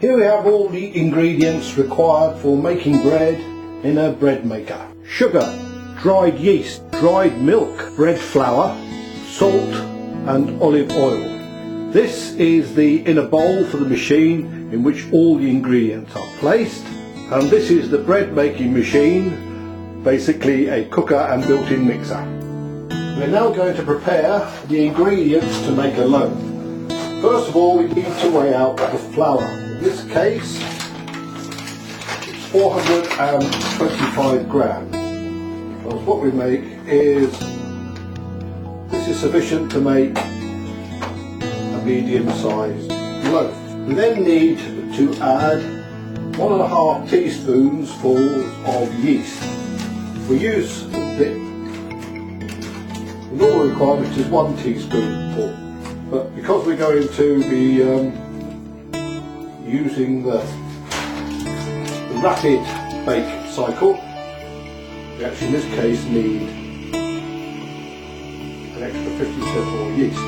Here we have all the ingredients required for making bread in a bread maker. Sugar, dried yeast, dried milk, bread flour, salt and olive oil. This is the inner bowl for the machine in which all the ingredients are placed, and this is the bread making machine, basically a cooker and built-in mixer. We're now going to prepare the ingredients to make a loaf. First of all, we need to weigh out the flour. In this case, it's 425 grams. Because what we make is, this is sufficient to make a medium-sized loaf. We then need to add 1.5 teaspoons full of yeast. We use the normal requirement is 1 teaspoonful, but because we're going to be using the rapid bake cycle, we actually in this case need an extra 50% more yeast.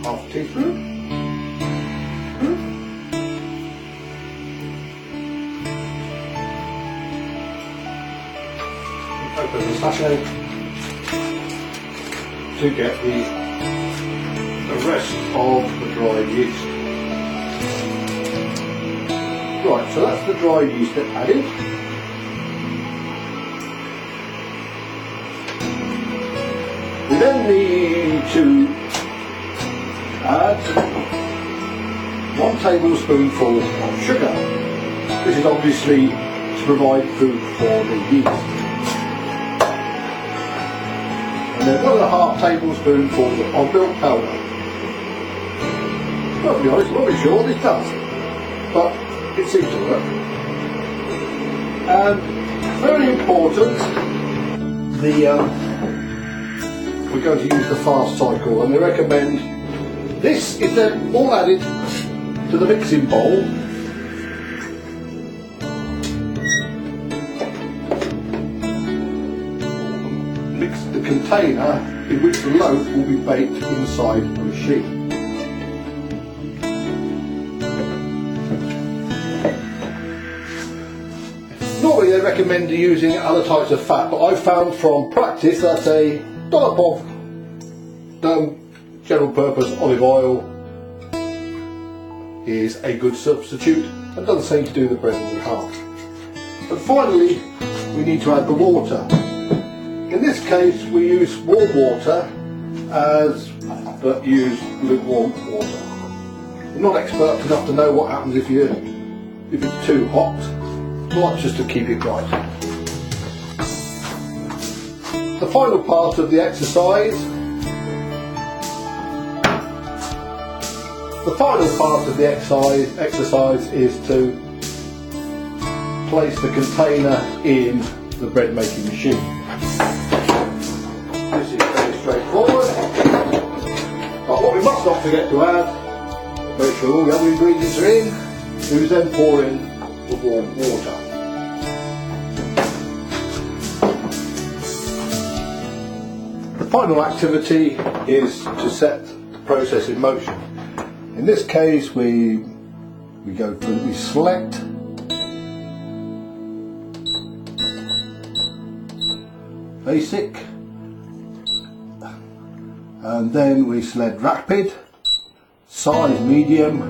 Half a teaspoon. Open the sachet to get the rest of the dried yeast. Right, so that's the dried yeast added. We then need to add 1 tablespoonful of sugar. This is obviously to provide food for the yeast. And then 1.5 tablespoonfuls of milk powder. Well, to be honest, I'm not really sure this does, but it seems to work. And very important, we're going to use the fast cycle, and they recommend this is then all added to the mixing bowl. Mix the container in which the loaf will be baked inside the machine. Normally they recommend using other types of fat, but I've found from practice that a dollop of general purpose olive oil is a good substitute and doesn't seem to do the bread any harm. And finally, we need to add the water. In this case we use warm water, but use lukewarm water. I'm not expert enough to know what happens if it's too hot. I like just to keep it right. The final part of the exercise. The final part of the exercise is to place the container in the bread making machine. This is very straightforward. But what we must not forget to add, make sure all the other ingredients are in, is then pour in the warm water. The final activity is to set the process in motion. In this case we select basic, and then we select rapid, size medium,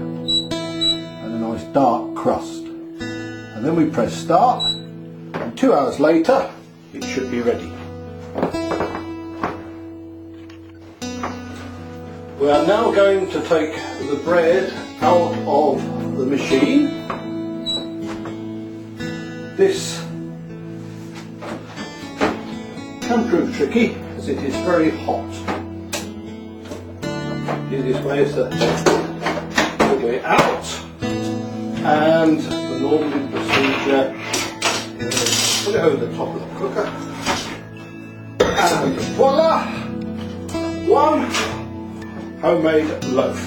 and a nice dark crust, and then we press start, and 2 hours later it should be ready. We are now going to take the bread out of the machine. This can prove tricky as it is very hot. The easiest way is to figure it out, and the normal procedure is put it over the top of the cooker, and voila! One homemade loaf.